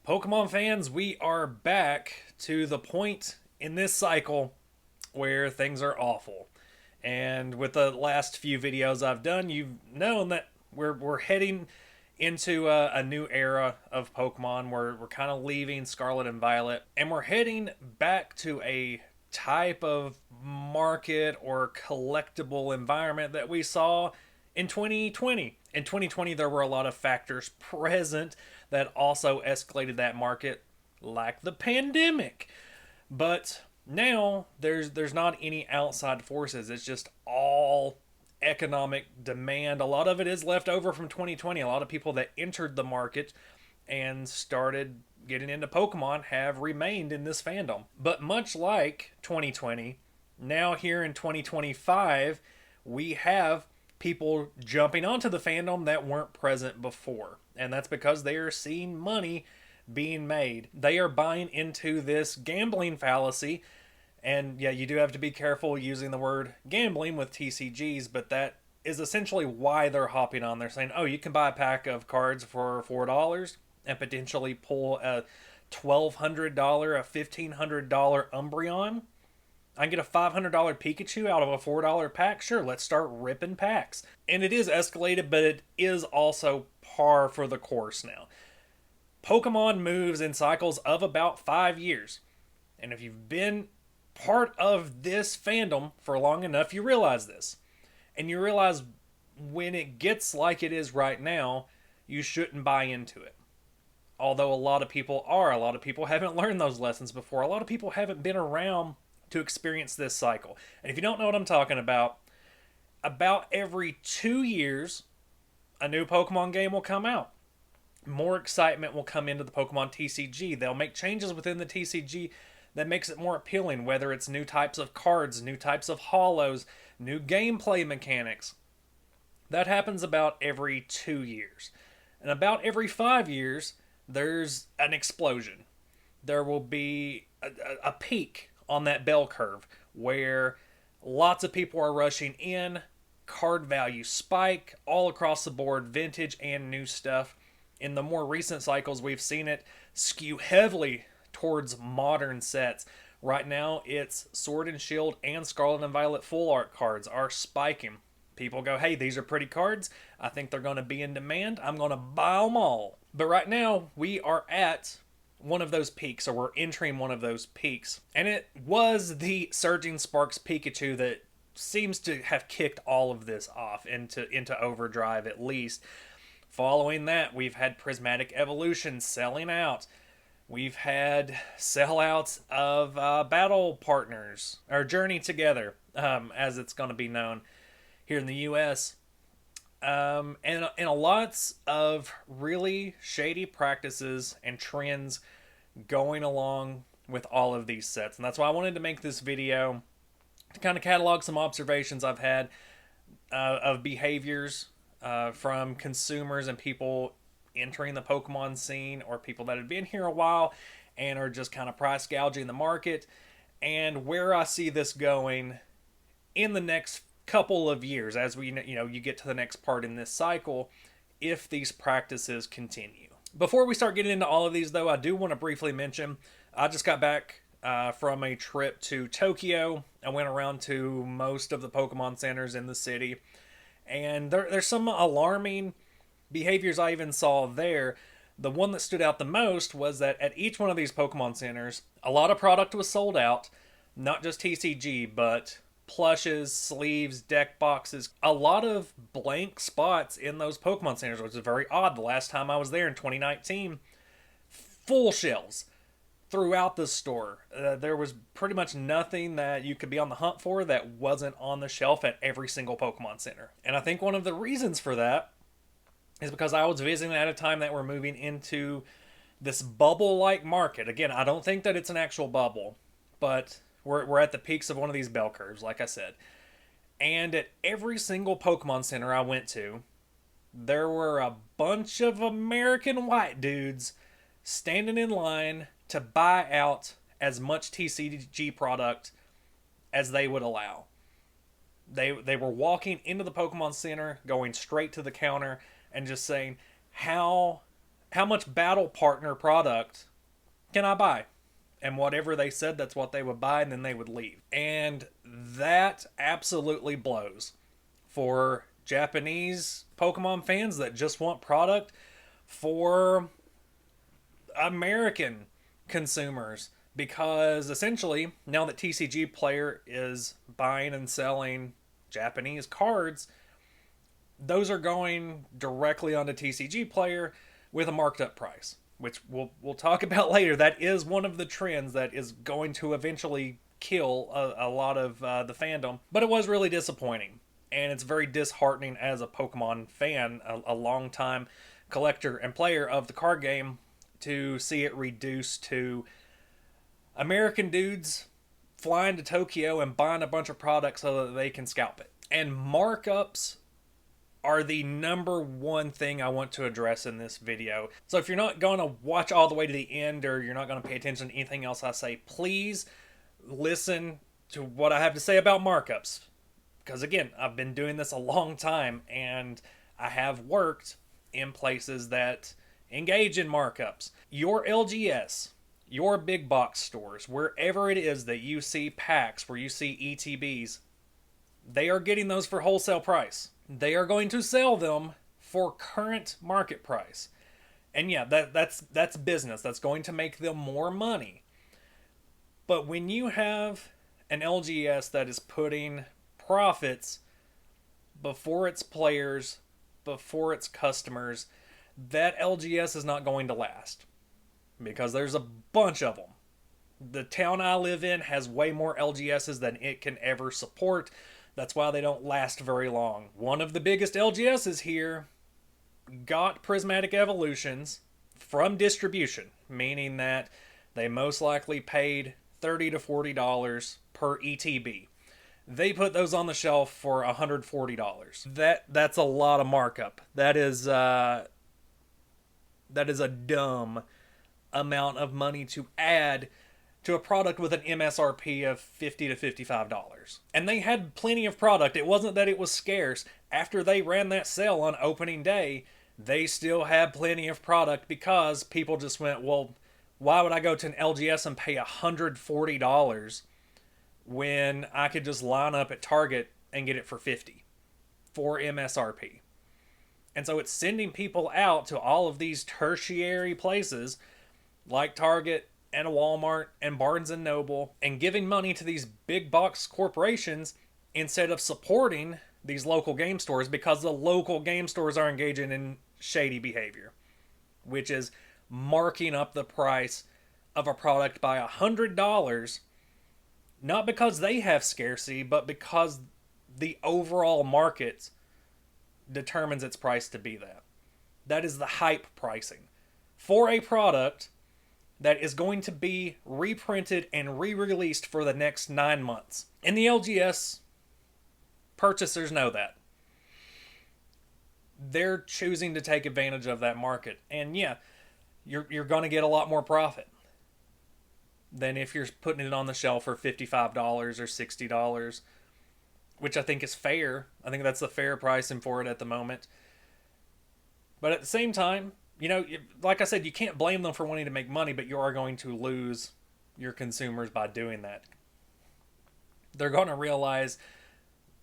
Pokemon fans, we are back to the point in this cycle where things are awful. And with the last few videos I've done, you've known that we're heading into a new era of Pokemon. We're kind of leaving Scarlet and Violet, and we're heading back to a type of market or collectible environment that we saw in 2020. In 2020, there were a lot of factors present that also escalated that market, like the pandemic. But now there's not any outside forces. It's just all economic demand. A lot of it is left over from 2020. A lot of people that entered the market and started getting into Pokemon have remained in this fandom. But much like 2020, now here in 2025, we have people jumping onto the fandom that weren't present before. And that's because they are seeing money being made. They are buying into this gambling fallacy. And yeah, you do have to be careful using the word gambling with TCGs, but that is essentially why they're hopping on. They're saying, oh, you can buy a pack of cards for $4 and potentially pull a $1,200, a $1,500 Umbreon. I can get a $500 Pikachu out of a $4 pack. Sure, let's start ripping packs. And it is escalated, but it is also par for the course now. Pokemon moves in cycles of about 5 years. And if you've been part of this fandom for long enough, you realize this. And you realize when it gets like it is right now, you shouldn't buy into it. Although a lot of people are. A lot of people haven't learned those lessons before. A lot of people haven't been around to experience this cycle. And if you don't know what I'm talking about every 2 years, a new Pokemon game will come out. More excitement will come into the Pokemon TCG. They'll make changes within the TCG that makes it more appealing, whether it's new types of cards, new types of holos, new gameplay mechanics. That happens about every 2 years. And about every 5 years, there's an explosion. There will be a peak on that bell curve where lots of people are rushing in, card value spike all across the board, vintage and new stuff. In the more recent cycles, we've seen it skew heavily towards modern sets. Right now, it's Sword and Shield and Scarlet and Violet full art cards are spiking. People go, hey, these are pretty cards. I think they're going to be in demand. I'm going to buy them all. But right now, we are at one of those peaks, or we're entering one of those peaks. And it was the Surging Sparks Pikachu that seems to have kicked all of this off into overdrive, at least. Following that, we've had Prismatic Evolution selling out. We've had sellouts of Battle Partners, or Journey Together, as it's going to be known here in the US. And lots of really shady practices and trends going along with all of these sets. And that's why I wanted to make this video to kind of catalog some observations I've had of behaviors from consumers and people entering the Pokemon scene, or people that have been here a while and are just kind of price gouging the market, and where I see this going in the next couple of years as you get to the next part in this cycle, if these practices continue. Before we start getting into all of these, though, I do want to briefly mention I just got back from a trip to Tokyo. I went around to most of the Pokemon centers in the city, and there's some alarming behaviors I even saw there. The one that stood out the most was that at each one of these Pokemon centers, a lot of product was sold out, not just TCG, but plushes, sleeves, deck boxes, a lot of blank spots in those Pokemon centers, which is very odd. The last time I was there in 2019, full shelves throughout the store. There was pretty much nothing that you could be on the hunt for that wasn't on the shelf at every single Pokemon center. And I think one of the reasons for that is because I was visiting at a time that we're moving into this bubble-like market. Again, I don't think that it's an actual bubble, but we're at the peaks of one of these bell curves, like I said. And at every single Pokemon Center I went to, there were a bunch of American white dudes standing in line to buy out as much TCG product as they would allow. They were walking into the Pokemon Center, going straight to the counter, and just saying, how how much battle partner product can I buy? And whatever they said, that's what they would buy, and then they would leave. And that absolutely blows for Japanese Pokemon fans that just want product, for American consumers, because essentially now that TCG Player is buying and selling Japanese cards, those are going directly onto TCG Player with a marked up price, which we'll talk about later. That is one of the trends that is going to eventually kill a lot of the fandom. But it was really disappointing, and it's very disheartening as a Pokemon fan, a long time collector and player of the card game, to see it reduced to American dudes flying to Tokyo and buying a bunch of products so that they can scalp it. And markups are the number one thing I want to address in this video. So if you're not going to watch all the way to the end, or you're not going to pay attention to anything else I say, please listen to what I have to say about markups. Because again, I've been doing this a long time, and I have worked in places that engage in markups. Your LGS, your big box stores, wherever it is that you see packs, where you see ETBs, they are getting those for wholesale price. They are going to sell them for current market price. And yeah, that's business. That's going to make them more money. But when you have an LGS that is putting profits before its players, before its customers, that LGS is not going to last. Because there's a bunch of them. The town I live in has way more LGSs than it can ever support. That's why they don't last very long. One of the biggest LGSs here got prismatic evolutions from distribution, meaning that they most likely paid $30 to $40 per ETB. They put those on the shelf for $140. That's a lot of markup. That is a dumb amount of money to add to a product with an MSRP of $50 to $55. And they had plenty of product. It wasn't that it was scarce. After they ran that sale on opening day, they still had plenty of product, because people just went, well, why would I go to an LGS and pay $140 when I could just line up at Target and get it for $50 for MSRP? And so it's sending people out to all of these tertiary places like Target and Walmart and Barnes and Noble, and giving money to these big box corporations instead of supporting these local game stores, because the local game stores are engaging in shady behavior, which is marking up the price of a product by $100, not because they have scarcity, but because the overall market determines its price to be that. That is the hype pricing for a product that is going to be reprinted and re-released for the next 9 months. And the LGS purchasers know that. They're choosing to take advantage of that market. And yeah, you're going to get a lot more profit than if you're putting it on the shelf for $55 or $60, which I think is fair. I think that's the fair pricing for it at the moment. But at the same time, you know, like I said, you can't blame them for wanting to make money, but you are going to lose your consumers by doing that. They're going to realize,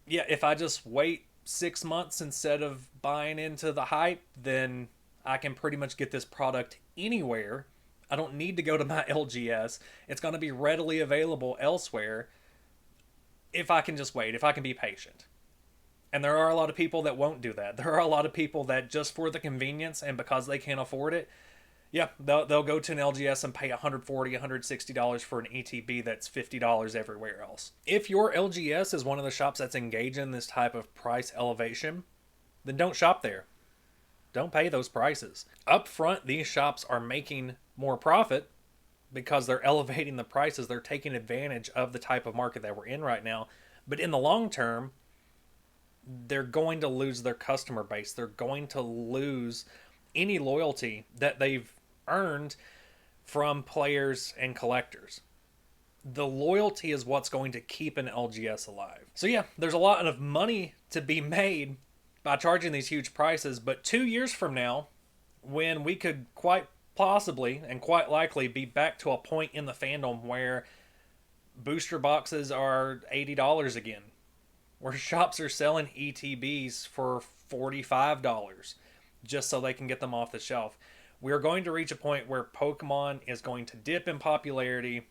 yeah, if I just wait 6 months instead of buying into the hype, then I can pretty much get this product anywhere. I don't need to go to my LGS. It's going to be readily available elsewhere if I can just wait, if I can be patient. And there are a lot of people that won't do that. There are a lot of people that just for the convenience and because they can't afford it, yeah, they'll go to an LGS and pay $140, $160 for an ETB that's $50 everywhere else. If your LGS is one of the shops that's engaged in this type of price elevation, then don't shop there. Don't pay those prices. Up front, these shops are making more profit because they're elevating the prices. They're taking advantage of the type of market that we're in right now. But in the long term, they're going to lose their customer base. They're going to lose any loyalty that they've earned from players and collectors. The loyalty is what's going to keep an LGS alive. So yeah, there's a lot of money to be made by charging these huge prices, but 2 years from now, when we could quite possibly and quite likely be back to a point in the fandom where booster boxes are $80 again, where shops are selling ETBs for $45 just so they can get them off the shelf. We're going to reach a point where Pokemon is going to dip in popularity.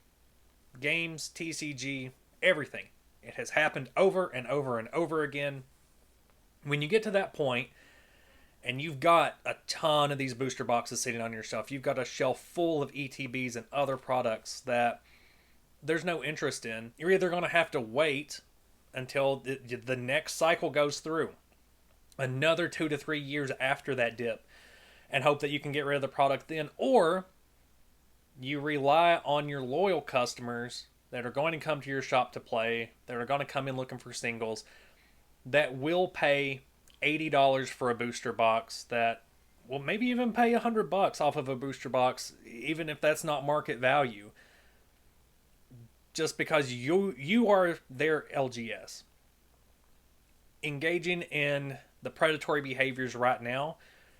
Games, TCG, everything. It has happened over and over and over again. When you get to that point, and you've got a ton of these booster boxes sitting on your shelf, you've got a shelf full of ETBs and other products that there's no interest in, you're either going to have to wait until the next cycle goes through, another 2 to 3 years after that dip, and hope that you can get rid of the product then, or you rely on your loyal customers that are going to come to your shop to play, that are going to come in looking for singles, that will pay $80 for a booster box, that will maybe even pay $100 off of a booster box, even if that's not market value, just because you are their LGS. Engaging in the predatory behaviors right now,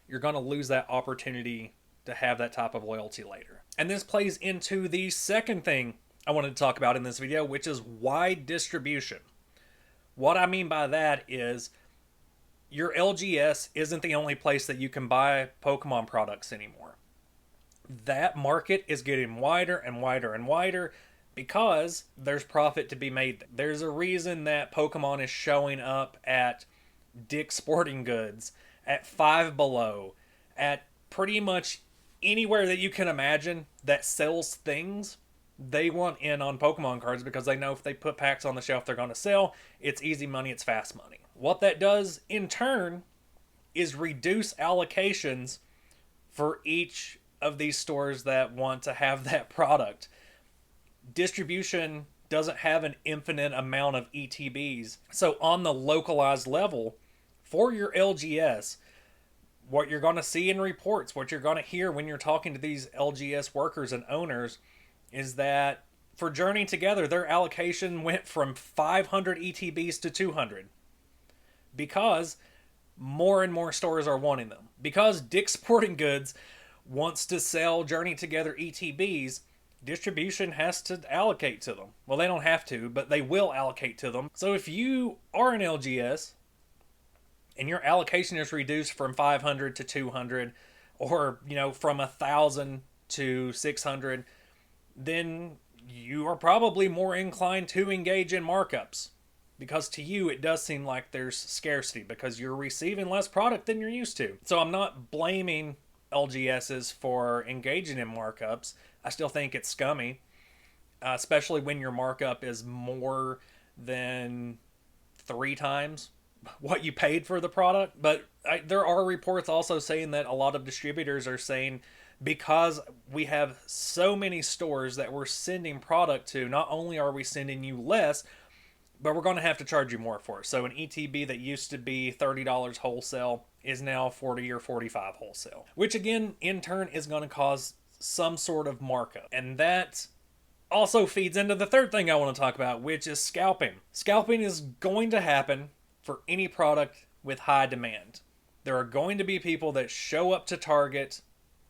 you're going to lose that opportunity to have that type of loyalty later. And this plays into the second thing I wanted to talk about in this video, which is wide distribution. What I mean by that is your LGS isn't the only place that you can buy Pokemon products anymore. That market is getting wider and wider and wider because there's profit to be made. There's a reason that Pokemon is showing up at Dick's Sporting Goods, at Five Below, at pretty much anywhere that you can imagine that sells things. They want in on Pokemon cards because they know if they put packs on the shelf, they're going to sell. It's easy money, it's fast money. What that does in turn is reduce allocations for each of these stores that want to have that product. Distribution doesn't have an infinite amount of ETBs. So on the localized level, for your LGS, what you're going to see in reports, what you're going to hear when you're talking to these LGS workers and owners, is that for Journey Together, their allocation went from 500 ETBs to 200 because more and more stores are wanting them. Because Dick's Sporting Goods wants to sell Journey Together ETBs, distribution has to allocate to them. Well, they don't have to, but they will allocate to them. So if you are an LGS and your allocation is reduced from 500 to 200, or from 1,000 to 600, then you are probably more inclined to engage in markups, because to you it does seem like there's scarcity because you're receiving less product than you're used to. So I'm not blaming LGSs for engaging in markups. I still think it's scummy, especially when your markup is more than 3 times what you paid for the product. But there are reports also saying that a lot of distributors are saying, because we have so many stores that we're sending product to, not only are we sending you less, but we're going to have to charge you more for it. So an ETB that used to be $30 wholesale is now $40 or $45 wholesale, which again, in turn, is going to cause some sort of markup. And that also feeds into the third thing I want to talk about, which is scalping. Scalping is going to happen for any product with high demand. There are going to be people that show up to Target,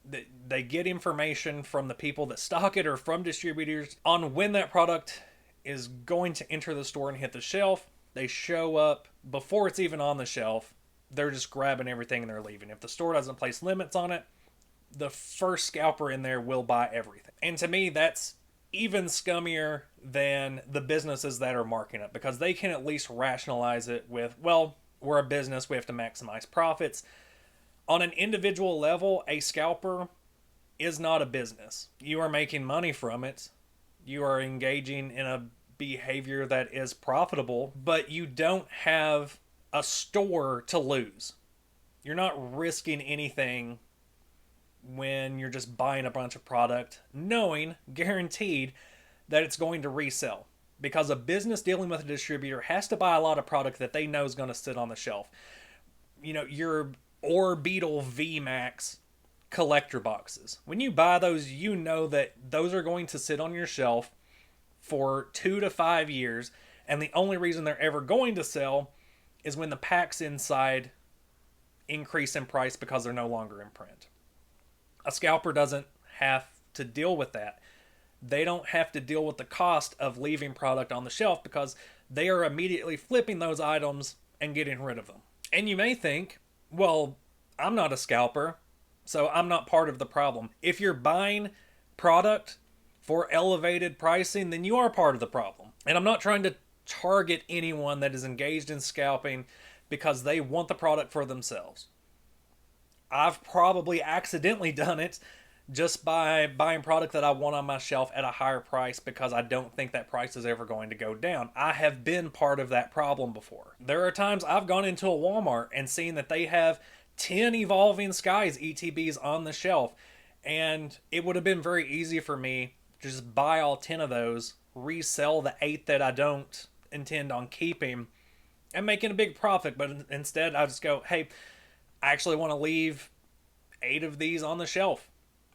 that they get information from the people that stock it or from distributors on when that product is going to enter the store and hit the shelf. They show up before it's even on the shelf. They're just grabbing everything and they're leaving. If the store doesn't place limits on it, the first scalper in there will buy everything. And to me, that's even scummier than the businesses that are marking it, because they can at least rationalize it with, well, we're a business, we have to maximize profits. On an individual level, a scalper is not a business. You are making money from it. You are engaging in a behavior that is profitable, but you don't have a store to lose. You're not risking anything when you're just buying a bunch of product, knowing, guaranteed, that it's going to resell. Because a business dealing with a distributor has to buy a lot of product that they know is going to sit on the shelf. Your Orbeetle VMAX collector boxes. When you buy those, you know that those are going to sit on your shelf for 2 to 5 years, and the only reason they're ever going to sell is when the packs inside increase in price because they're no longer in print. A scalper doesn't have to deal with that. They don't have to deal with the cost of leaving product on the shelf because they are immediately flipping those items and getting rid of them. And you may think, well, I'm not a scalper, so I'm not part of the problem. If you're buying product for elevated pricing, then you are part of the problem. And I'm not trying to target anyone that is engaged in scalping because they want the product for themselves. I've probably accidentally done it just by buying product that I want on my shelf at a higher price because I don't think that price is ever going to go down. I have been part of that problem before. There are times I've gone into a Walmart and seen that they have 10 Evolving Skies ETBs on the shelf, and it would have been very easy for me to just buy all 10 of those, resell the 8 that I don't intend on keeping, and making a big profit. But instead, I just go, hey, I actually want to leave 8 of these on the shelf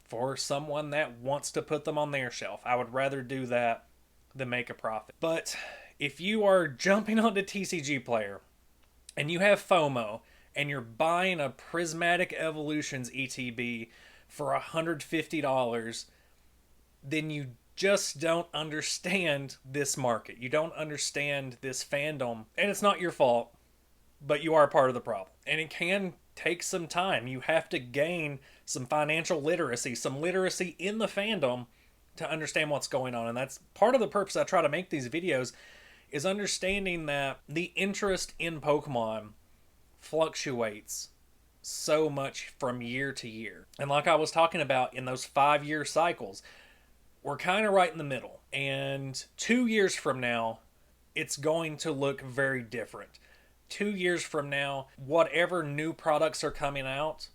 for someone that wants to put them on their shelf. I would rather do that than make a profit. But if you are jumping onto TCG Player and you have FOMO and you're buying a Prismatic Evolutions ETB for $150, then you just don't understand this market. You don't understand this fandom. And it's not your fault, but you are part of the problem. And it can take some time. You have to gain some financial literacy, some literacy in the fandom to understand what's going on. And that's part of the purpose I try to make these videos, is understanding that the interest in Pokemon fluctuates so much from year to year. And like I was talking about in those 5-year cycles, we're kind of right in the middle. And 2 years from now, it's going to look very different. 2 years from now, whatever new products are coming out,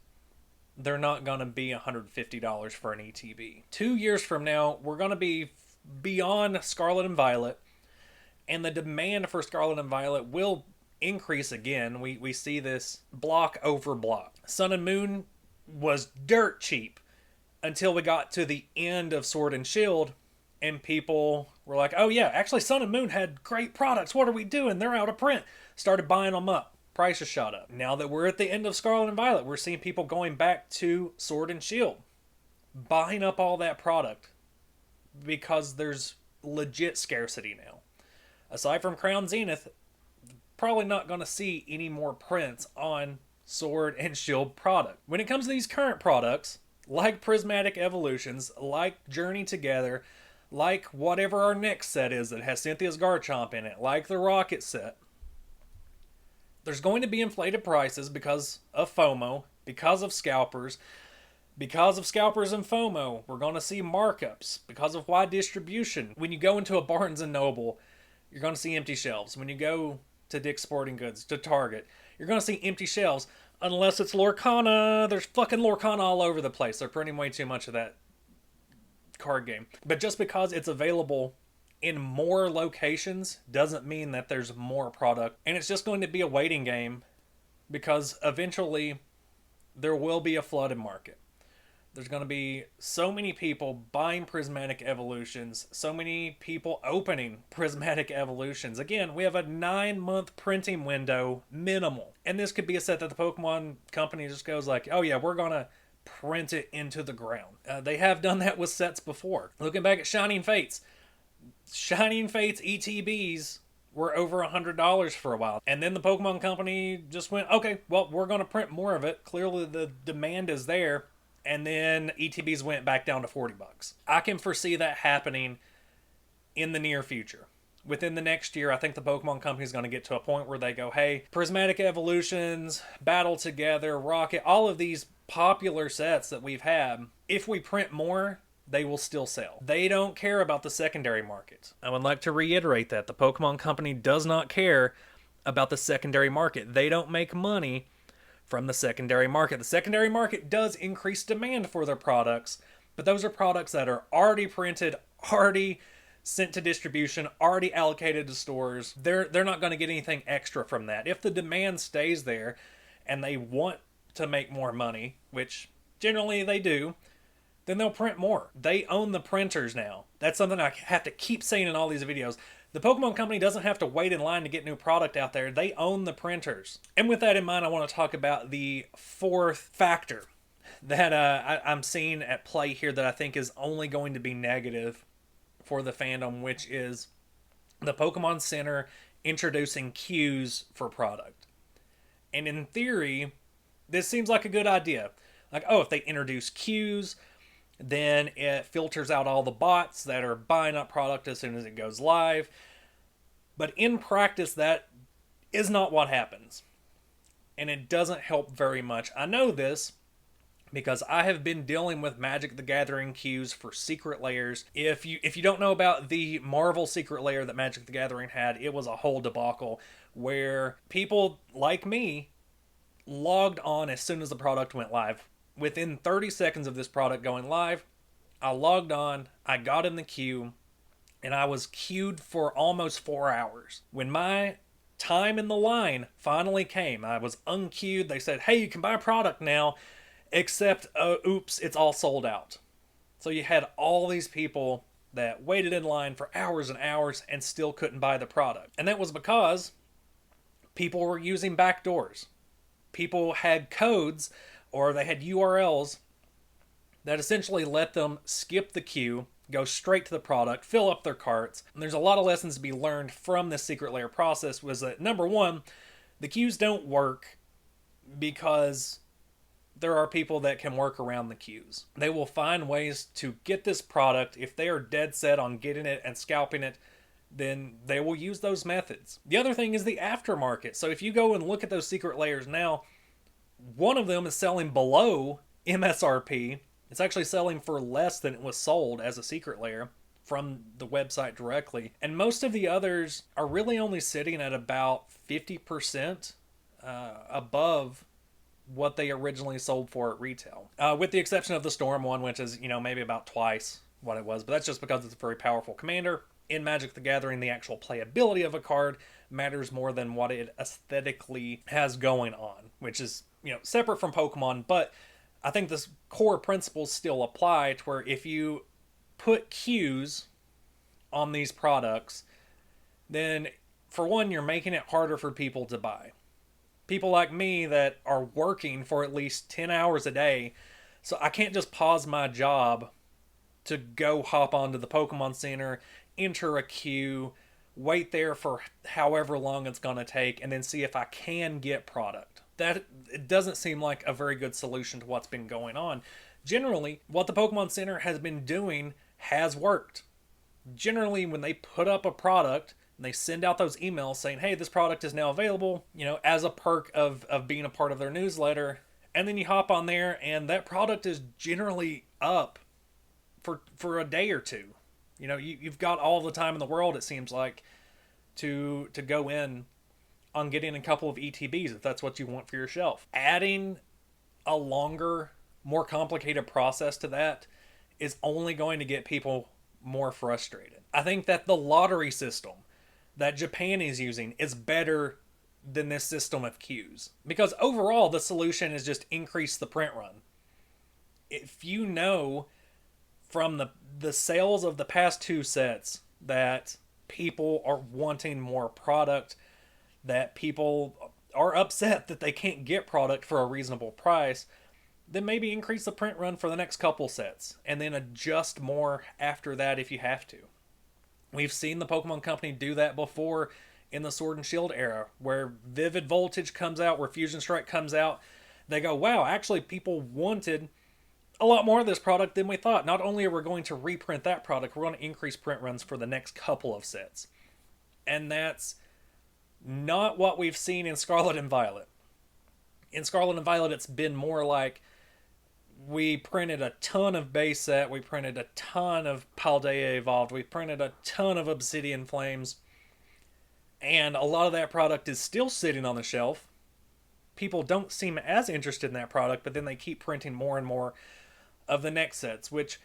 they're not going to be $150 for an ETB. 2 years from now, we're going to be beyond Scarlet and Violet, and the demand for Scarlet and Violet will increase again. We see this block over block. Sun and Moon was dirt cheap until we got to the end of Sword and Shield, and people were like, oh yeah, actually Sun and Moon had great products. What are we doing? They're out of print. Started buying them up. Prices shot up. Now that we're at the end of Scarlet and Violet, we're seeing people going back to Sword and Shield, buying up all that product because there's legit scarcity now. Aside from Crown Zenith, probably not going to see any more prints on Sword and Shield product. When it comes to these current products, like Prismatic Evolutions, like Journey Together, like whatever our next set is that has Cynthia's Garchomp in it, like the Rocket set, there's going to be inflated prices because of FOMO, because of scalpers. Because of scalpers and FOMO, we're going to see markups because of wide distribution. When you go into a Barnes & Noble, you're going to see empty shelves. When you go to Dick's Sporting Goods, to Target, you're going to see empty shelves. Unless it's Lorcana, there's fucking Lorcana all over the place. They're printing way too much of that card game. But just because it's available in more locations doesn't mean that there's more product. And it's just going to be a waiting game because eventually there will be a flooded market. There's going to be so many people buying Prismatic Evolutions, so many people opening Prismatic Evolutions. Again, we have a 9-month printing window minimal. And this could be a set that the Pokemon company just goes like, oh yeah, we're going to print it into the ground. They have done that with sets before. Looking back at Shining Fates. Shining Fates ETBs were over $100 for a while. And then the Pokemon company just went, okay, well, we're going to print more of it. Clearly the demand is there. And then ETBs went back down to $40. I can foresee that happening in the near future. Within the next year, I think the Pokemon company is going to get to a point where they go, hey, Prismatic Evolutions, Battle Together, Rocket, all of these popular sets that we've had, if we print more, they will still sell. They don't care about the secondary market. I would like to reiterate that. The Pokemon company does not care about the secondary market. They don't make money from the secondary market. The secondary market does increase demand for their products, but those are products that are already printed, already sent to distribution, already allocated to stores. They're not going to get anything extra from that. If the demand stays there and they want to make more money, which generally they do, then they'll print more. They own the printers now. That's something I have to keep saying in all these videos. The Pokemon company doesn't have to wait in line to get new product out there. They own the printers. And with that in mind, I want to talk about the fourth factor that I'm seeing at play here that I think is only going to be negative for the fandom, which is the Pokemon Center introducing queues for product. And in theory, this seems like a good idea. Like, oh, if they introduce queues, then it filters out all the bots that are buying up product as soon as it goes live. But in practice, that is not what happens. And it doesn't help very much. I know this because I have been dealing with Magic the Gathering queues for secret layers. If you don't know about the Marvel secret layer that Magic the Gathering had, it was a whole debacle where people like me logged on as soon as the product went live. Within 30 seconds of this product going live, I logged on, I got in the queue, and I was queued for almost 4 hours. When my time in the line finally came, I was unqueued. They said, hey, you can buy a product now, except, oops, it's all sold out. So you had all these people that waited in line for hours and hours and still couldn't buy the product. And that was because people were using backdoors. People had codes or they had URLs that essentially let them skip the queue, go straight to the product, fill up their carts. And there's a lot of lessons to be learned from this secret layer process. Was that, number one, the queues don't work because there are people that can work around the queues. They will find ways to get this product. If they are dead set on getting it and scalping it, then they will use those methods. The other thing is the aftermarket. So if you go and look at those secret layers now, one of them is selling below MSRP. It's actually selling for less than it was sold as a secret layer from the website directly. And most of the others are really only sitting at about 50% above what they originally sold for at retail. With the exception of the Storm one, which is, maybe about twice what it was. But that's just because it's a very powerful commander. In Magic the Gathering, the actual playability of a card matters more than what it aesthetically has going on, which is, separate from Pokemon. But I think this core principles still apply to where if you put queues on these products, then for one, you're making it harder for people to buy. People like me that are working for at least 10 hours a day, so I can't just pause my job to go hop onto the Pokemon Center, enter a queue, wait there for however long it's going to take, and then see if I can get product. That it doesn't seem like a very good solution to what's been going on. Generally, what the Pokemon Center has been doing has worked. Generally, when they put up a product, and they send out those emails saying, hey, this product is now available, as a perk of being a part of their newsletter. And then you hop on there and that product is generally up for a day or two. You've got all the time in the world, it seems like, to go in on getting a couple of ETBs if that's what you want for your shelf. Adding a longer, more complicated process to that is only going to get people more frustrated. I think that the lottery system that Japan is using is better than this system of queues. Because overall, the solution is just increase the print run. If you know from the sales of the past two sets that people are wanting more product, that people are upset that they can't get product for a reasonable price, then maybe increase the print run for the next couple sets and then adjust more after that if you have to. We've seen the Pokemon Company do that before in the Sword and Shield era, where Vivid Voltage comes out, where Fusion Strike comes out. They go, wow, actually people wanted a lot more of this product than we thought. Not only are we going to reprint that product, we're going to increase print runs for the next couple of sets. And that's not what we've seen in Scarlet and Violet. In Scarlet and Violet, it's been more like we printed a ton of base set, we printed a ton of Paldea Evolved, we printed a ton of Obsidian Flames, and a lot of that product is still sitting on the shelf. People don't seem as interested in that product, but then they keep printing more and more of the next sets, which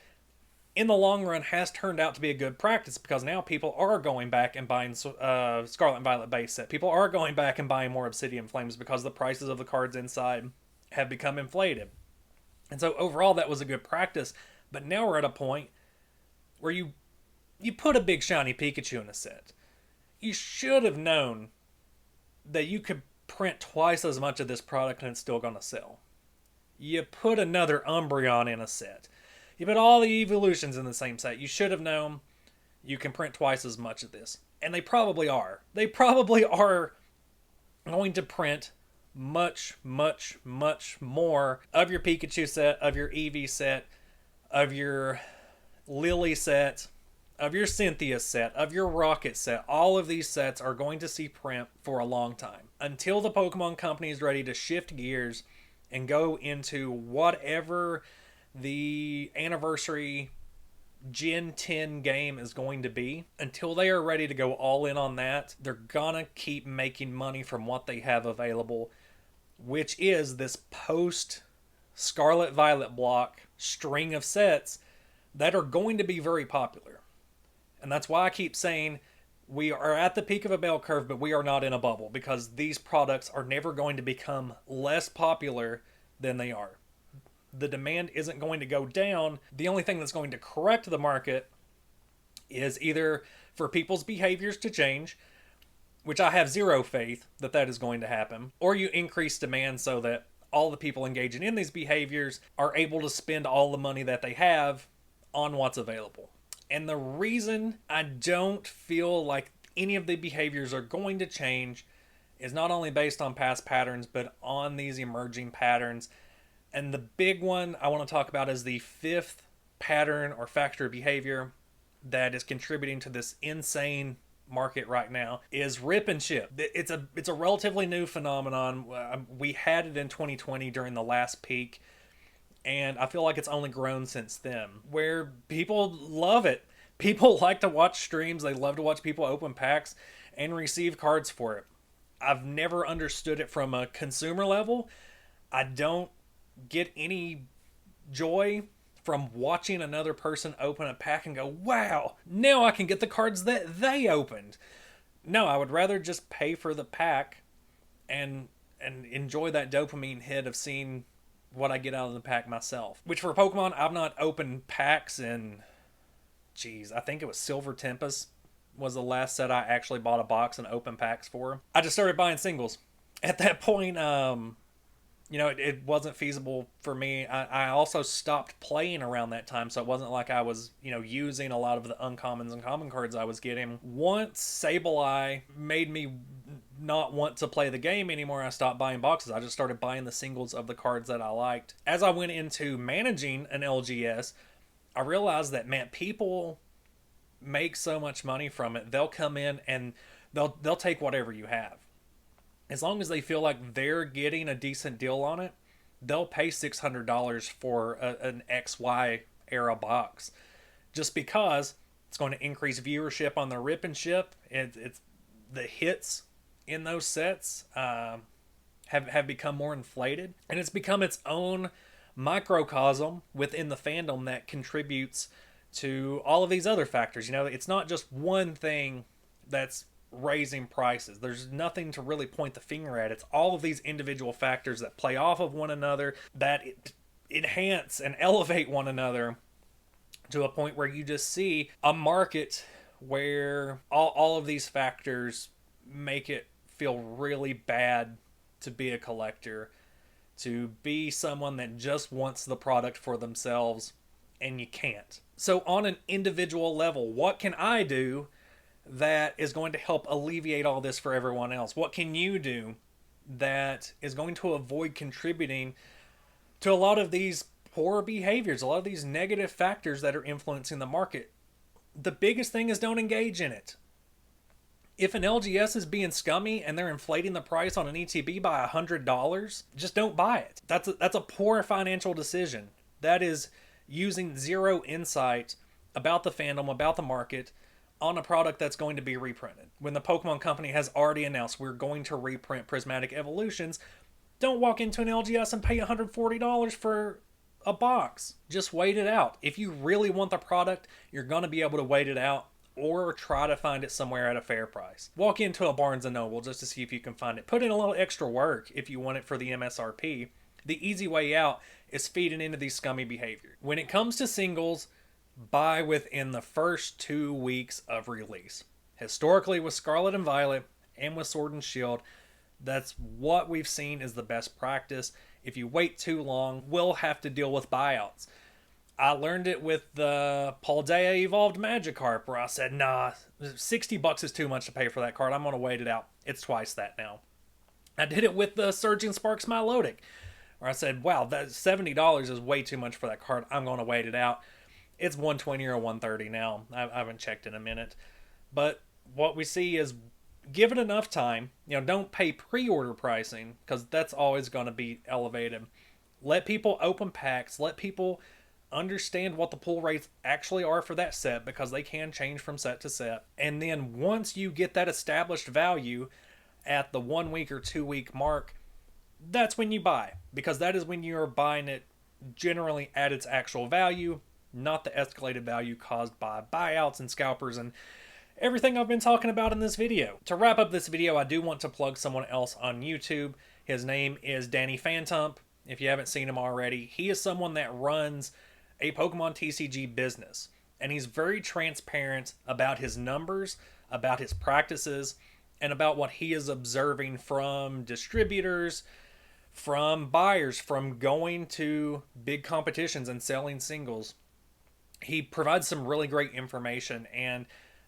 in the long run has turned out to be a good practice because now people are going back and buying Scarlet and Violet base set. People are going back and buying more Obsidian Flames because the prices of the cards inside have become inflated. And so overall that was a good practice, but now we're at a point where you put a big shiny Pikachu in a set. You should have known that you could print twice as much of this product and it's still going to sell. You put another Umbreon in a set. You put all the evolutions in the same set. You should have known you can print twice as much of this. And they probably are. They probably are going to print much, much, much more of your Pikachu set, of your Eevee set, of your Lily set, of your Cynthia set, of your Rocket set. All of these sets are going to see print for a long time until the Pokemon Company is ready to shift gears and go into whatever the anniversary Gen 10 game is going to be. Until they are ready to go all in on that, they're gonna keep making money from what they have available, which is this post Scarlet Violet block string of sets that are going to be very popular. And that's why I keep saying we are at the peak of a bell curve, but we are not in a bubble, because these products are never going to become less popular than they are. The demand isn't going to go down. The only thing that's going to correct the market is either for people's behaviors to change, which I have zero faith that that is going to happen, or you increase demand so that all the people engaging in these behaviors are able to spend all the money that they have on what's available. And the reason I don't feel like any of the behaviors are going to change is not only based on past patterns, but on these emerging patterns. And the big one I want to talk about is the fifth pattern or factor of behavior that is contributing to this insane market right now is rip and ship. It's a relatively new phenomenon. We had it in 2020 during the last peak, and I feel like it's only grown since then, where people love it. People like to watch streams. They love to watch people open packs and receive cards for it. I've never understood it from a consumer level. I don't get any joy from watching another person open a pack and go, wow, now I can get the cards that they opened. No, I would rather just pay for the pack and enjoy that dopamine hit of seeing what I get out of the pack myself. Which for Pokemon, I've not opened packs in, I think it was Silver Tempest was the last set I actually bought a box and opened packs for. I just started buying singles. At that point, it wasn't feasible for me. I also stopped playing around that time, so it wasn't like I was, using a lot of the uncommons and common cards I was getting. Once Sableye made me not want to play the game anymore, I stopped buying boxes. I just started buying the singles of the cards that I liked. As I went into managing an LGS, I realized that, man, people make so much money from it. They'll come in and they'll take whatever you have. As long as they feel like they're getting a decent deal on it, they'll pay $600 for an XY era box, just because it's going to increase viewership on the rip and ship. It's the hits in those sets have become more inflated, and it's become its own microcosm within the fandom that contributes to all of these other factors. It's not just one thing that's raising prices. There's nothing to really point the finger at. It's all of these individual factors that play off of one another, that enhance and elevate one another to a point where you just see a market where all of these factors make it feel really bad to be a collector, to be someone that just wants the product for themselves, and you can't. So on an individual level, what can I do that is going to help alleviate all this for everyone else? What can you do that is going to avoid contributing to a lot of these poor behaviors, a lot of these negative factors that are influencing the market? The biggest thing is don't engage in it. If an LGS is being scummy and they're inflating the price on an ETB by $100, just don't buy it. That's a poor financial decision. That is using zero insight about the fandom, about the market, on a product that's going to be reprinted. When the Pokemon Company has already announced we're going to reprint Prismatic Evolutions, don't walk into an LGS and pay $140 for a box. Just wait it out. If you really want the product, you're going to be able to wait it out, or try to find it somewhere at a fair price. Walk into a Barnes & Noble just to see if you can find it. Put in a little extra work if you want it for the MSRP. The easy way out is feeding into these scummy behavior. When it comes to singles, buy within the first 2 weeks of release. Historically, with Scarlet and Violet and with Sword and Shield, that's what we've seen is the best practice. If you wait too long, we'll have to deal with buyouts. I learned it with the Paldea Evolved Magikarp, where I said, nah, $60 is too much to pay for that card. I'm going to wait it out. It's twice that now. I did it with the Surging Sparks Milotic, where I said, wow, that $70 is way too much for that card. I'm going to wait it out. It's 120 or 130 now. I haven't checked in a minute. But what we see is, give it enough time. Don't pay pre-order pricing, because that's always going to be elevated. Let people open packs. Let people understand what the pull rates actually are for that set, because they can change from set to set. And then once you get that established value at the 1 week or 2 week mark, that's when you buy, because that is when you're buying it generally at its actual value, not the escalated value caused by buyouts and scalpers and everything I've been talking about in this video. To wrap up this video, I do want to plug someone else on YouTube. His name is Danny Phantump. If you haven't seen him already, he is someone that runs a Pokemon TCG business, and he's very transparent about his numbers, about his practices, and about what he is observing from distributors, from buyers, from going to big competitions and selling singles. He provides some really great information and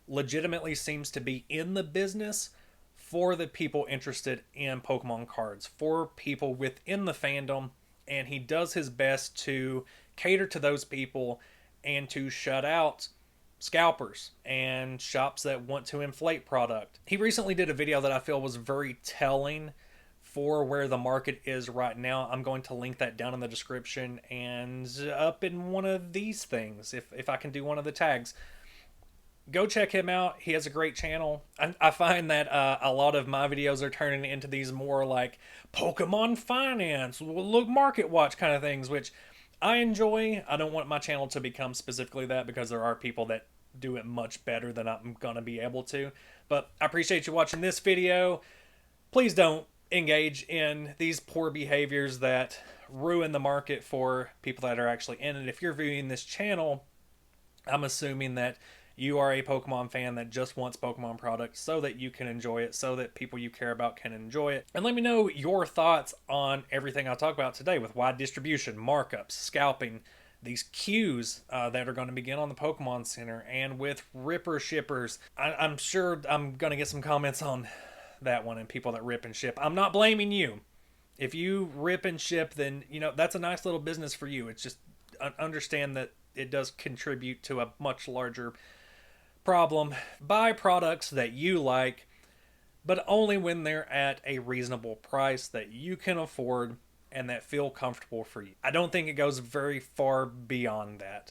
legitimately seems to be in the business for the people interested in Pokemon cards, for people within the fandom, and he does his best to cater to those people and to shut out scalpers and shops that want to inflate product. He recently did a video that I feel was very telling for where the market is right now. I'm going to link that down in the description and up in one of these things, if I can do one of the tags. Go check him out. He has a great channel. I find that a lot of my videos are turning into these more like Pokemon finance, look, market watch kind of things, which I enjoy. I don't want my channel to become specifically that, because there are people that do it much better than I'm going to be able to. But I appreciate you watching this video. Please don't engage in these poor behaviors that ruin the market for people that are actually in it. If you're viewing this channel, I'm assuming that you are a Pokemon fan that just wants Pokemon products so that you can enjoy it, so that people you care about can enjoy it. And let me know your thoughts on everything I talk about today, with wide distribution, markups, scalping, these queues that are going to begin on the Pokemon Center, and with ripper shippers. I'm sure I'm going to get some comments on that one, and people that rip and ship. I'm not blaming you. If you rip and ship, then that's a nice little business for you. It's just understand that it does contribute to a much larger problem. Buy products that you like, but only when they're at a reasonable price that you can afford and that feel comfortable for you. I don't think it goes very far beyond that.